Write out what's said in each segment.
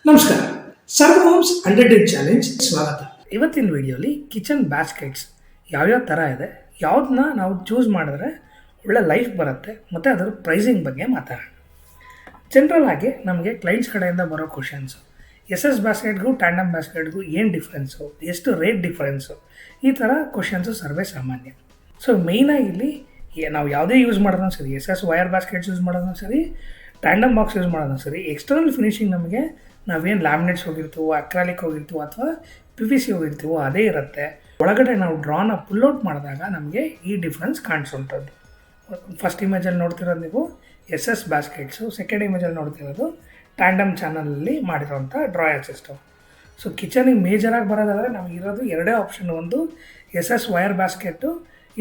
ನಮಸ್ಕಾರ. ಸರ್ವ homes 100 day challenge ಸ್ವಾಗತ. ಇವತ್ತಿನ ವಿಡಿಯೋಲಿ ಕಿಚನ್ ಬ್ಯಾಸ್ಕೆಟ್ಸ್ ಯಾವ್ಯಾವ ಥರ ಇದೆ, ಯಾವುದನ್ನ ನಾವು ಚೂಸ್ ಮಾಡಿದ್ರೆ ಒಳ್ಳೆ ಲೈಫ್ ಬರುತ್ತೆ ಮತ್ತು ಅದರ ಪ್ರೈಸಿಂಗ್ ಬಗ್ಗೆ ಮಾತಾಡೋಣ. ಜನರಲ್ ಆಗಿ ನಮಗೆ ಕ್ಲೈಂಟ್ಸ್ ಕಡೆಯಿಂದ ಬರೋ ಕ್ವಶನ್ಸು, ಎಸ್ ಬ್ಯಾಸ್ಕೆಟ್ಗೂ ಟ್ಯಾಂಡಮ್ ಬ್ಯಾಸ್ಕೆಟ್ಗೂ ಏನು ಡಿಫ್ರೆನ್ಸು, ಎಷ್ಟು ರೇಟ್ ಡಿಫ್ರೆನ್ಸು, ಈ ಥರ ಕ್ವಶನ್ಸು ಸರ್ವೇ ಸಾಮಾನ್ಯ. ಸೊ ಮೇಯ್ನಾಗಿ ಇಲ್ಲಿ ನಾವು ಯಾವುದೇ ಯೂಸ್ ಮಾಡೋದೂ ಸರಿ, ವೈರ್ ಬ್ಯಾಸ್ಕೆಟ್ಸ್ ಯೂಸ್ ಮಾಡೋದೂ ಸರಿ, ಟ್ಯಾಂಡಮ್ ಬಾಕ್ಸ್ ಯೂಸ್ ಮಾಡೋದೂ ಸರಿ, ಎಕ್ಸ್ಟರ್ನಲ್ ಫಿನಿಶಿಂಗ್ ನಮಗೆ ನಾವೇನು ಲ್ಯಾಮಿನೇಟ್ಸ್ ಹೋಗಿರ್ತೀವೋ, ಅಕ್ರಾಲಿಕ್ ಹೋಗಿರ್ತೀವೋ ಅಥವಾ PVC ಹೋಗಿರ್ತೀವೋ ಅದೇ ಇರುತ್ತೆ. ಒಳಗಡೆ ನಾವು ಡ್ರಾನ ಪುಲ್ಔಟ್ ಮಾಡಿದಾಗ ನಮಗೆ ಈ ಡಿಫ್ರೆನ್ಸ್ ಕಾಣಿಸುವಂಥದ್ದು. ಫಸ್ಟ್ ಇಮೇಜಲ್ಲಿ ನೋಡ್ತಿರೋದು ನೀವು ಬ್ಯಾಸ್ಕೆಟ್ಸು, ಸೆಕೆಂಡ್ ಇಮೇಜಲ್ಲಿ ನೋಡ್ತಿರೋದು ಟ್ಯಾಂಡಮ್ ಚಾನಲಲ್ಲಿ ಮಾಡಿರೋಂಥ ಡ್ರಾಯರ್ ಸಿಸ್ಟಮ್. ಸೊ ಕಿಚನಿಗೆ ಮೇಜರಾಗಿ ಬರೋದಾದರೆ ನಮಗಿರೋದು ಎರಡೇ ಆಪ್ಷನ್, ಒಂದು ವೈರ್ ಬ್ಯಾಸ್ಕೆಟು,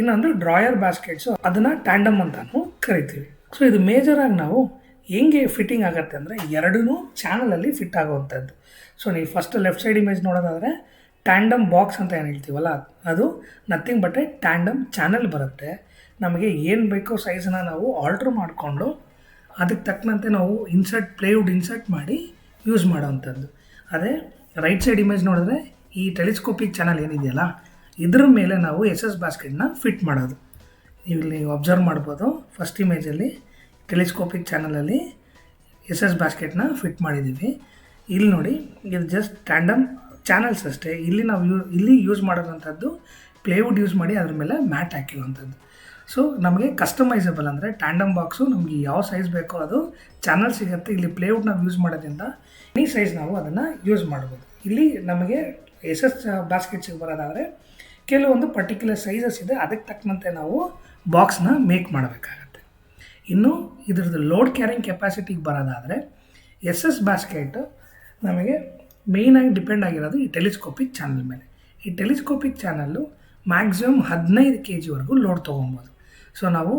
ಇನ್ನೊಂದು ಡ್ರಾಯರ್ ಬ್ಯಾಸ್ಕೆಟ್ಸು, ಅದನ್ನು ಟ್ಯಾಂಡಮ್ ಅಂತಲೂ ಕರಿತೀವಿ. ಸೊ ಇದು ಮೇಜರಾಗಿ ನಾವು ಹೆಂಗೆ ಫಿಟ್ಟಿಂಗ್ ಆಗುತ್ತೆ ಅಂದರೆ ಎರಡೂ ಚಾನಲಲ್ಲಿ ಫಿಟ್ ಆಗುವಂಥದ್ದು. ಸೊ ನೀವು ಫಸ್ಟ್ ಲೆಫ್ಟ್ ಸೈಡ್ ಇಮೇಜ್ ನೋಡೋದಾದರೆ ಟ್ಯಾಂಡಮ್ ಬಾಕ್ಸ್ ಅಂತ ಏನು ಹೇಳ್ತೀವಲ್ಲ, ಅದು ನಥಿಂಗ್ ಬಟ್ ಟ್ಯಾಂಡಮ್ ಚಾನಲ್ ಬರುತ್ತೆ. ನಮಗೆ ಏನು ಬೇಕೋ ಸೈಜನ್ನ ನಾವು ಆಲ್ಟ್ರ್ ಮಾಡಿಕೊಂಡು ಅದಕ್ಕೆ ತಕ್ಕಂತೆ ನಾವು ಪ್ಲೇವುಡ್ ಇನ್ಸರ್ಟ್ ಮಾಡಿ ಯೂಸ್ ಮಾಡೋವಂಥದ್ದು. ಅದೇ ರೈಟ್ ಸೈಡ್ ಇಮೇಜ್ ನೋಡಿದ್ರೆ ಈ ಟೆಲಿಸ್ಕೋಪಿಕ್ ಚಾನಲ್ ಏನಿದೆಯಲ್ಲ, ಇದ್ರ ಮೇಲೆ ನಾವು ಬ್ಯಾಸ್ಕೆಟ್ನ ಫಿಟ್ ಮಾಡೋದು. ಇಲ್ಲಿ ಅಬ್ಸರ್ವ್ ಮಾಡ್ಬೋದು, ಫಸ್ಟ್ ಇಮೇಜಲ್ಲಿ ಟೆಲಿಸ್ಕೋಪಿಕ್ ಚಾನಲಲ್ಲಿ ಬ್ಯಾಸ್ಕೆಟ್ನ ಫಿಟ್ ಮಾಡಿದ್ದೀವಿ. ಇಲ್ಲಿ ನೋಡಿ, ಇದು ಜಸ್ಟ್ ಟ್ಯಾಂಡಮ್ ಚಾನಲ್ಸ್ ಅಷ್ಟೇ. ಇಲ್ಲಿ ನಾವು ಇಲ್ಲಿ ಯೂಸ್ ಮಾಡೋದಂಥದ್ದು ಪ್ಲೇವುಡ್ ಯೂಸ್ ಮಾಡಿ ಅದ್ರ ಮೇಲೆ ಮ್ಯಾಟ್ ಹಾಕಿರುವಂಥದ್ದು. ಸೊ ನಮಗೆ ಕಸ್ಟಮೈಸಬಲ್ ಅಂದರೆ ಟ್ಯಾಂಡಮ್ ಬಾಕ್ಸು ನಮಗೆ ಯಾವ ಸೈಜ್ ಬೇಕೋ ಅದು ಚಾನಲ್ ಸಿಗುತ್ತೆ. ಇಲ್ಲಿ ಪ್ಲೇವುಡ್ ನಾವು ಯೂಸ್ ಮಾಡೋದ್ರಿಂದ ಈ ಸೈಜ್ ನಾವು ಅದನ್ನು ಯೂಸ್ ಮಾಡ್ಬೋದು. ಇಲ್ಲಿ ನಮಗೆ ಬ್ಯಾಸ್ಕೆಟ್ಸಿಗೆ ಬರೋದಾದರೆ ಕೆಲವೊಂದು ಪರ್ಟಿಕ್ಯುಲರ್ ಸೈಜಸ್ ಇದೆ, ಅದಕ್ಕೆ ತಕ್ಕಂತೆ ನಾವು ಬಾಕ್ಸ್ನ ಮೇಕ್ ಮಾಡಬೇಕಾಗತ್ತೆ. ಇನ್ನು ಇದ್ರದ್ದು ಲೋಡ್ ಕ್ಯಾರಿಂಗ್ ಕೆಪಾಸಿಟಿಗೆ ಬರೋದಾದರೆ ಬ್ಯಾಸ್ಕೆಟು ನಮಗೆ ಮೇಯ್ನಾಗಿ ಡಿಪೆಂಡ್ ಆಗಿರೋದು ಈ ಟೆಲಿಸ್ಕೋಪಿಕ್ ಚಾನಲ್ ಮೇಲೆ. ಈ ಟೆಲಿಸ್ಕೋಪಿಕ್ ಚಾನಲ್ಲು ಮ್ಯಾಕ್ಸಿಮಮ್ 15 kgವರೆಗೂ ಲೋಡ್ ತೊಗೊಬೋದು. ಸೊ ನಾವು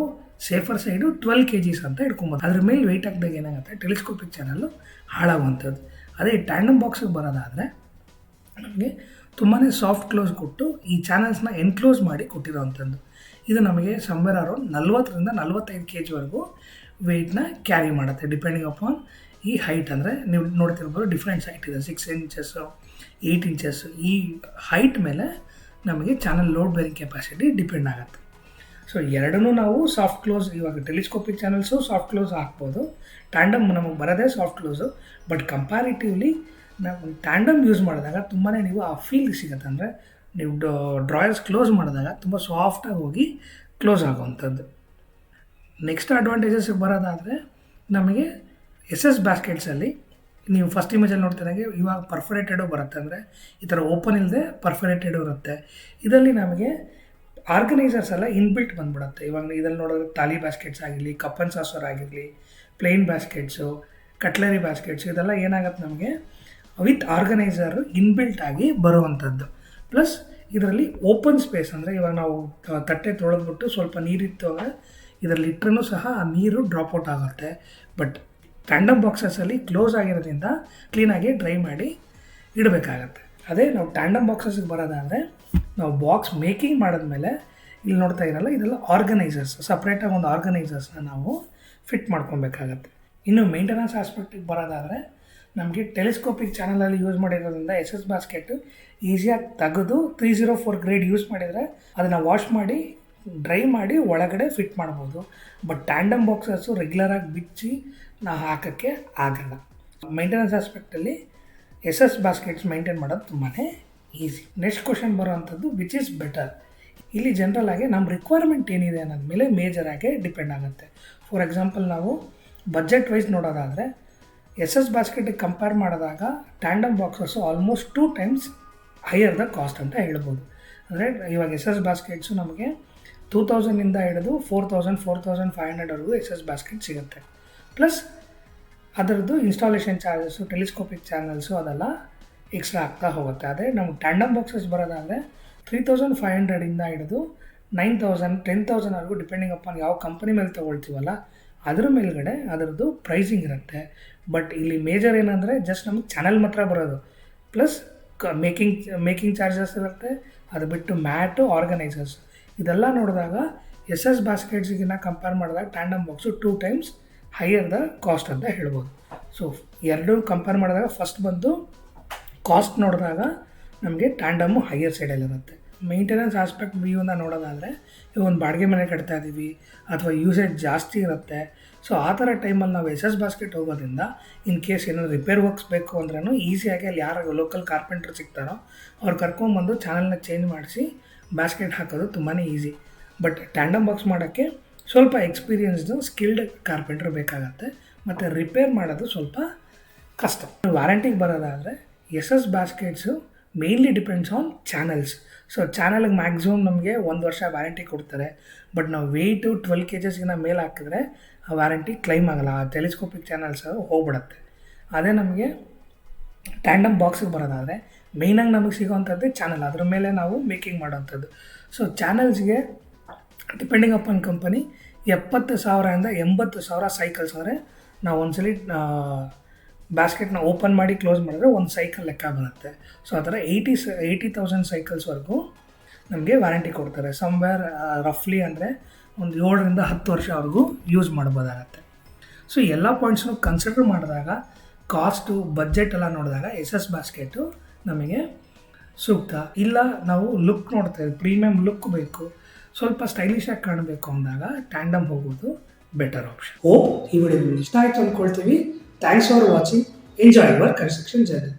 ಸೇಫರ್ ಸೈಡು 12 kgs ಅಂತ ಇಟ್ಕೊಬೋದು. ಅದ್ರ ಮೇಲೆ ವೆಯ್ಟ್ ಹಾಕಿದಾಗ ಏನಾಗುತ್ತೆ, ಟೆಲಿಸ್ಕೋಪಿಕ್ ಚಾನಲ್ಲು ಹಾಳಾಗುವಂಥದ್ದು. ಅದೇ ಟ್ಯಾಂಡಮ್ ಬಾಕ್ಸಿಗೆ ಬರೋದಾದರೆ ನಮಗೆ ತುಂಬಾ ಸಾಫ್ಟ್ ಕ್ಲೋಸ್ ಕೊಟ್ಟು ಈ ಚಾನಲ್ಸ್ನ ಎನ್ಕ್ಲೋಸ್ ಮಾಡಿ ಕೊಟ್ಟಿರೋವಂಥದ್ದು. ಇದು ನಮಗೆ ಸಂವೇರ್ ಅರೌಂಡ್ 40 to 45 kgವರೆಗೂ ವೆಯ್ಟ್ನ ಕ್ಯಾರಿ ಮಾಡುತ್ತೆ, ಡಿಪೆಂಡಿಂಗ್ ಅಪಾನ್ ಈ ಹೈಟ್. ಅಂದರೆ ನೀವು ನೋಡ್ತಿರ್ಬೋದು ಡಿಫ್ರೆಂಟ್ಸ್ ಹೈಟ್ ಇದೆ, 6 inches 8 inches. ಈ ಹೈಟ್ ಮೇಲೆ ನಮಗೆ channel load bearing capacity depend ಆಗುತ್ತೆ. ಸೊ ಎರಡನ್ನೂ ನಾವು ಸಾಫ್ಟ್ ಕ್ಲೋಸ್, ಇವಾಗ ಟೆಲಿಸ್ಕೋಪಿಕ್ ಚಾನಲ್ಸು ಸಾಫ್ಟ್ ಕ್ಲೋಸ್ ಹಾಕ್ಬೋದು, ಟ್ಯಾಂಡಮ್ ನಮಗೆ ಬರೋದೇ ಸಾಫ್ಟ್ ಕ್ಲೋಸು. ಬಟ್ ಕಂಪ್ಯಾರಿಟಿವ್ಲಿ ನಾವು ಟ್ಯಾಂಡಮ್ ಯೂಸ್ ಮಾಡಿದಾಗ ತುಂಬಾ ನೀವು ಆ ಫೀಲ್ ಸಿಗುತ್ತೆ. ಅಂದರೆ ನೀವು ಡ್ರಾಯರ್ಸ್ ಕ್ಲೋಸ್ ಮಾಡಿದಾಗ ತುಂಬ ಸಾಫ್ಟಾಗಿ ಹೋಗಿ ಕ್ಲೋಸ್ ಆಗುವಂಥದ್ದು. ನೆಕ್ಸ್ಟ್ ಅಡ್ವಾಂಟೇಜಸ್ಗೆ ಬರೋದಾದರೆ ನಮಗೆ ಬ್ಯಾಸ್ಕೆಟ್ಸಲ್ಲಿ ನೀವು ಫಸ್ಟ್ ಇಮೇಜಲ್ಲಿ ನೋಡ್ತಿದ್ದಾಗೆ ಇವಾಗ ಪರ್ಫರೇಟೆಡು ಬರುತ್ತೆ. ಅಂದರೆ ಈ ಥರ ಓಪನ್ ಇಲ್ಲದೆ ಪರ್ಫರೇಟೆಡು ಇರುತ್ತೆ. ಇದರಲ್ಲಿ ನಮಗೆ ಆರ್ಗನೈಸರ್ಸ್ ಎಲ್ಲ ಇನ್ಬಿಲ್ಟ್ ಬಂದುಬಿಡುತ್ತೆ. ಇವಾಗ ಇದರಲ್ಲಿ ನೋಡೋದು ತಾಲಿ ಬ್ಯಾಸ್ಕೆಟ್ಸ್ ಆಗಿರಲಿ, ಕಪ್ ಆ್ಯಂಡ್ ಸಾಸರ್ ಆಗಿರಲಿ, ಪ್ಲೇನ್ ಬ್ಯಾಸ್ಕೆಟ್ಸು, ಕಟ್ಲರಿ ಬ್ಯಾಸ್ಕೆಟ್ಸು, ಇದೆಲ್ಲ ಏನಾಗುತ್ತೆ ನಮಗೆ ವಿತ್ ಆರ್ಗನೈಸರ್ ಇನ್ಬಿಲ್ಟ್ ಆಗಿ ಬರುವಂಥದ್ದು. ಪ್ಲಸ್ ಇದರಲ್ಲಿ ಓಪನ್ ಸ್ಪೇಸ್, ಅಂದರೆ ಇವಾಗ ನಾವು ತಟ್ಟೆ ತೊಳೆದ್ಬಿಟ್ಟು ಸ್ವಲ್ಪ ನೀರಿತ್ತು ಅಂದರೆ ಇದರಲ್ಲಿ ಇಟ್ಟರೂ ಸಹ ಆ ನೀರು ಡ್ರಾಪ್ಔಟ್ ಆಗುತ್ತೆ. ಬಟ್ ಟ್ಯಾಂಡಮ್ ಬಾಕ್ಸಸಲ್ಲಿ ಕ್ಲೋಸ್ ಆಗಿರೋದ್ರಿಂದ ಕ್ಲೀನಾಗಿ ಡ್ರೈ ಮಾಡಿ ಇಡಬೇಕಾಗತ್ತೆ. ಅದೇ ನಾವು ಟ್ಯಾಂಡಮ್ ಬಾಕ್ಸಸ್ಗೆ ಬರೋದಾದರೆ ನಾವು ಬಾಕ್ಸ್ ಮೇಕಿಂಗ್ ಮಾಡಿದ್ಮೇಲೆ ಇಲ್ಲಿ ನೋಡ್ತಾ ಇರಲ್ಲ, ಇದೆಲ್ಲ ಆರ್ಗನೈಸರ್ಸ್, ಸಪ್ರೇಟಾಗಿ ಒಂದು ಆರ್ಗನೈಸರ್ಸ್ನ ನಾವು ಫಿಟ್ ಮಾಡ್ಕೊಬೇಕಾಗತ್ತೆ. ಇನ್ನು ಮೇಂಟೆನೆನ್ಸ್ ಆಸ್ಪೆಕ್ಟಿಗೆ ಬರೋದಾದರೆ ನಮಗೆ ಟೆಲಿಸ್ಕೋಪಿಕ್ ಚಾನಲಲ್ಲಿ ಯೂಸ್ ಮಾಡಿರೋದ್ರಿಂದ ಬ್ಯಾಸ್ಕೆಟು ಈಸಿಯಾಗಿ ತೆಗೆದು 304 ಗ್ರೇಡ್ ಯೂಸ್ ಮಾಡಿದರೆ ಅದನ್ನು ವಾಶ್ ಮಾಡಿ ಡ್ರೈ ಮಾಡಿ ಒಳಗಡೆ ಫಿಟ್ ಮಾಡ್ಬೋದು. ಬಟ್ ಟ್ಯಾಂಡಮ್ ಬಾಕ್ಸಸ್ಸು ರೆಗ್ಯುಲರಾಗಿ ಬಿಚ್ಚಿ ನಾವು ಹಾಕೋಕ್ಕೆ ಆಗಲ್ಲ. ಮೇಂಟೆನೆನ್ಸ್ ಆಸ್ಪೆಕ್ಟಲ್ಲಿ ಬ್ಯಾಸ್ಕೆಟ್ಸ್ ಮೇಂಟೈನ್ ಮಾಡೋದು ತುಂಬಾ ಈಸಿ. ನೆಕ್ಸ್ಟ್ ಕ್ವಶನ್ ಬರೋವಂಥದ್ದು ವಿಚ್ ಈಸ್ ಬೆಟರ್. ಇಲ್ಲಿ ಜನರಲಾಗಿ ನಮ್ಮ ರಿಕ್ವೈರ್ಮೆಂಟ್ ಏನಿದೆ ಅನ್ನೋದ ಮೇಲೆ ಮೇಜರಾಗಿ ಡಿಪೆಂಡ್ ಆಗುತ್ತೆ. ಫಾರ್ ಎಕ್ಸಾಂಪಲ್ ನಾವು ಬಜೆಟ್ ವೈಸ್ ನೋಡೋದಾದರೆ ಬ್ಯಾಸ್ಕೆಟಿಗೆ ಕಂಪೇರ್ ಮಾಡಿದಾಗ tandem boxes almost 2 times higher the cost ಅಂತ ಹೇಳ್ಬೋದು. ಅಂದರೆ ಇವಾಗ ಬ್ಯಾಸ್ಕೆಟ್ಸು ನಮಗೆ 2000ಇಂದ ಹಿಡಿದು 4000 4500ವರೆಗೂ ಬ್ಯಾಸ್ಕೆಟ್ ಸಿಗುತ್ತೆ. ಪ್ಲಸ್ ಅದರದ್ದು ಇನ್ಸ್ಟಾಲೇಷನ್ ಚಾರ್ಜಸ್ಸು, ಟೆಲಿಸ್ಕೋಪಿಕ್ ಚಾನಲ್ಸು ಅದೆಲ್ಲ ಎಕ್ಸ್ಟ್ರಾ ಆಗ್ತಾ ಹೋಗುತ್ತೆ. ಅದೇ ನಮ್ಗೆ ಟ್ಯಾಂಡಮ್ ಬಾಕ್ಸಸ್ ಬರೋದಾದರೆ 3500ಇಂದ ಹಿಡಿದು 9000 10,000ವರೆಗೂ ಡಿಪೆಂಡಿಂಗ್ ಅಪಾನ್ ಯಾವ ಕಂಪನಿ ಮೇಲೆ ತೊಗೊಳ್ತೀವಲ್ಲ ಅದ್ರ ಮೇಲ್ಗಡೆ ಅದರದ್ದು ಪ್ರೈಸಿಂಗ್ ಇರುತ್ತೆ. ಬಟ್ ಇಲ್ಲಿ ಮೇಜರ್ ಏನಂದರೆ ಜಸ್ಟ್ ನಮಗೆ ಚಾನಲ್ ಮಾತ್ರ ಬರೋದು, ಪ್ಲಸ್ ಮೇಕಿಂಗ್ ಚಾರ್ಜಸ್ ಇರುತ್ತೆ. ಅದು ಬಿಟ್ಟು ಮ್ಯಾಟು, ಆರ್ಗನೈಸರ್ಸ್ ಇದೆಲ್ಲ ನೋಡಿದಾಗ ಬ್ಯಾಸ್ಕೆಟ್ಸಿಗಿನ್ನ ಕಂಪೇರ್ ಮಾಡಿದಾಗ tandem box 2 times higher the cost ಅಂತ ಹೇಳ್ಬೋದು. ಸೊ ಎರಡು ಕಂಪೇರ್ ಮಾಡಿದಾಗ ಫಸ್ಟ್ ಬಂದು ಕಾಸ್ಟ್ ನೋಡಿದಾಗ ನಮಗೆ ಟ್ಯಾಂಡಮ್ಮು ಹೈಯರ್ ಸೈಡಲ್ಲಿರುತ್ತೆ. ಮೇಂಟೆನೆನ್ಸ್ ಆಸ್ಪೆಕ್ಟ್ ವ್ಯೂನ ನೋಡೋದಾದರೆ ಈಗ ಒಂದು ಬಾಡಿಗೆ ಮನೆ ಕಟ್ತಾ ಇದ್ದೀವಿ ಅಥವಾ ಯೂಸೇಜ್ ಜಾಸ್ತಿ ಇರುತ್ತೆ. ಸೊ ಆ ಥರ ಟೈಮಲ್ಲಿ ನಾವು ಎಸ್ ಎಸ್ ಬಾಸ್ಕೆಟ್ ಹೋಗೋದ್ರಿಂದ ಇನ್ ಕೇಸ್ ಏನಾದ್ರು ರಿಪೇರ್ ವರ್ಕ್ಸ್ ಬೇಕು ಅಂದ್ರೂ ಈಸಿಯಾಗಿ ಅಲ್ಲಿ ಯಾರು ಲೋಕಲ್ ಕಾರ್ಪೆಂಟ್ರ್ ಸಿಗ್ತಾರೋ ಅವ್ರು ಕರ್ಕೊಂಬಂದು ಚಾನಲ್ನ ಚೇಂಜ್ ಮಾಡಿಸಿ ಬ್ಯಾಸ್ಕೆಟ್ ಹಾಕೋದು ತುಂಬಾ ಈಸಿ. ಬಟ್ ಟ್ಯಾಂಡಮ್ ಬಾಕ್ಸ್ ಮಾಡೋಕ್ಕೆ ಸ್ವಲ್ಪ ಎಕ್ಸ್ಪೀರಿಯನ್ಸ್ಡು ಸ್ಕಿಲ್ಡ್ ಕಾರ್ಪೆಂಟ್ರ್ ಬೇಕಾಗತ್ತೆ ಮತ್ತು ರಿಪೇರ್ ಮಾಡೋದು ಸ್ವಲ್ಪ ಕಷ್ಟ. ವ್ಯಾರಂಟಿಗೆ ಬರೋದಾದರೆ S S baskets mainly depends on channels. So ಚಾನಲ್ಗೆ ಮ್ಯಾಕ್ಸಿಮಮ್ ನಮಗೆ 1 ವರ್ಷ ವ್ಯಾರಂಟಿ ಕೊಡ್ತಾರೆ. ಬಟ್ ನಾವು ವೆಯ್ಟು 12 kgsಗಿನ ಮೇಲೆ ಹಾಕಿದ್ರೆ ಆ ವ್ಯಾರಂಟಿ ಕ್ಲೈಮ್ ಆಗೋಲ್ಲ. ಆ ಟೆಲಿಸ್ಕೋಪಿಕ್ ಚಾನಲ್ಸ್ ಹೋಗ್ಬಿಡುತ್ತೆ. ಅದೇ ನಮಗೆ ಟ್ಯಾಂಡಮ್ ಬಾಕ್ಸಿಗೆ ಬರೋದಾದರೆ ಮೇಯ್ನಾಗಿ ನಮಗೆ ಸಿಗೋವಂಥದ್ದೇ ಚಾನಲ್, ಅದ್ರ ಮೇಲೆ ನಾವು ಮೇಕಿಂಗ್ ಮಾಡೋವಂಥದ್ದು. ಸೊ ಚಾನಲ್ಸ್ಗೆ ಡಿಪೆಂಡಿಂಗ್ ಅಪಾನ್ ಕಂಪನಿ 70,000 80,000 ಸೈಕಲ್ಸ್ ಅಂದರೆ ನಾವು ಒಂದ್ಸಲಿ ಬ್ಯಾಸ್ಕೆಟ್ನ ಓಪನ್ ಮಾಡಿ ಕ್ಲೋಸ್ ಮಾಡಿದ್ರೆ ಒಂದು ಸೈಕಲ್ ಲೆಕ್ಕ ಬರುತ್ತೆ. ಸೊ ಆ ಥರ 80,000 ಸೈಕಲ್ಸ್ವರೆಗೂ ನಮಗೆ ವ್ಯಾರಂಟಿ ಕೊಡ್ತಾರೆ. ಸಮ್ವೇರ್ ರಫ್ಲಿ ಅಂದರೆ ಒಂದು 7ರಿಂದ 10 ವರ್ಷವರೆಗೂ ಯೂಸ್ ಮಾಡ್ಬೋದಾಗತ್ತೆ. ಸೊ ಎಲ್ಲ ಪಾಯಿಂಟ್ಸ್ನು ಕನ್ಸಿಡರ್ ಮಾಡಿದಾಗ ಕಾಸ್ಟು ಬಜೆಟ್ ಎಲ್ಲ ನೋಡಿದಾಗ ಎಸ್ ಎಸ್ ಬಾಸ್ಕೆಟು ನಮಗೆ ಸೂಕ್ತ. ಇಲ್ಲ ನಾವು ಲುಕ್ ನೋಡ್ತೇವೆ, ಪ್ರೀಮಿಯಮ್ ಲುಕ್ ಬೇಕು, ಸ್ವಲ್ಪ ಸ್ಟೈಲಿಶಾಗಿ ಕಾಣಬೇಕು ಅಂದಾಗ ಟ್ಯಾಂಡಮ್ ಹೋಗೋದು ಬೆಟರ್ ಆಪ್ಷನ್. ಈ ವಿಡಿಯೋ ನಿಮ್ಗೆ ಇಷ್ಟ ಆಯಿತು ಅಂದ್ಕೊಳ್ತೀವಿ. Thanks for watching. Enjoy your construction journey.